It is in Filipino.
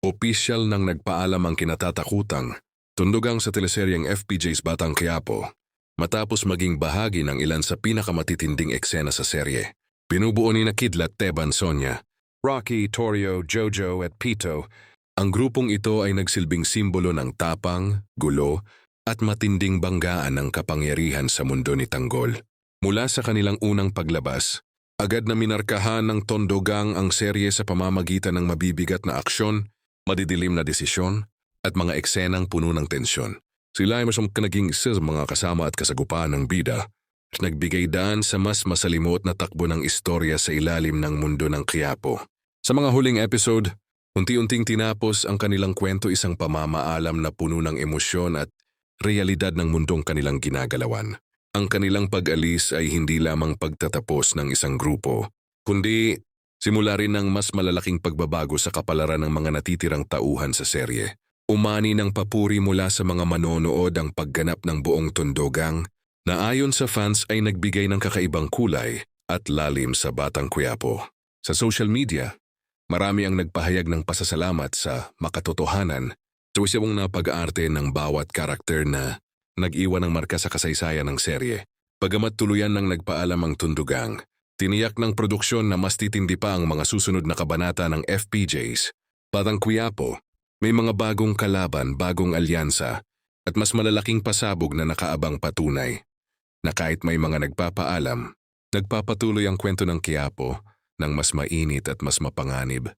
Opisyal nang nagpaalam ang kinatatakutang tundugang sa teleseryeng FPJ's Batang Quiapo matapos maging bahagi ng ilan sa pinakamatitinding eksena sa serye. Binubuo ni Kidlat, Teban, Sonia, Rocky, Torio, Jojo at Pito. Ang grupong ito ay nagsilbing simbolo ng tapang, gulo at matinding banggaan ng kapangyarihan sa mundo ni Tanggol. Mula sa kanilang unang paglabas, agad na minarkahan ng Tondogang ang serye sa pamamagitan ng mabibigat na aksyon, madidilim na desisyon, at mga eksenang puno ng tensyon. Sila ay naging isa sa mga kasama at kasagupaan ng bida at nagbigay daan sa mas masalimuot na takbo ng istorya sa ilalim ng mundo ng Quiapo. Sa mga huling episode, unti-unting tinapos ang kanilang kwento, isang pamamaalam na puno ng emosyon at realidad ng mundong kanilang ginagalawan. Ang kanilang pag-alis ay hindi lamang pagtatapos ng isang grupo, kundi simula rin ng mas malalaking pagbabago sa kapalaran ng mga natitirang tauhan sa serye. Umani ng papuri mula sa mga manonood ang pagganap ng buong Tondogang na ayon sa fans ay nagbigay ng kakaibang kulay at lalim sa Batang Quiapo. Sa social media, marami ang nagpahayag ng pasasalamat sa makatotohanan sa isang na pag-aarte ng bawat karakter na nag-iwan ng marka sa kasaysayan ng serye. Bagamat tuluyan ng nagpaalam ang Tondogang, tiniyak ng produksyon na mas titindi pa ang mga susunod na kabanata ng FPJ's Batang Quiapo. May mga bagong kalaban, bagong alyansa, at mas malalaking pasabog na nakaabang patunay na kahit may mga nagpapaalam, nagpapatuloy ang kwento ng Quiapo ng mas mainit at mas mapanganib.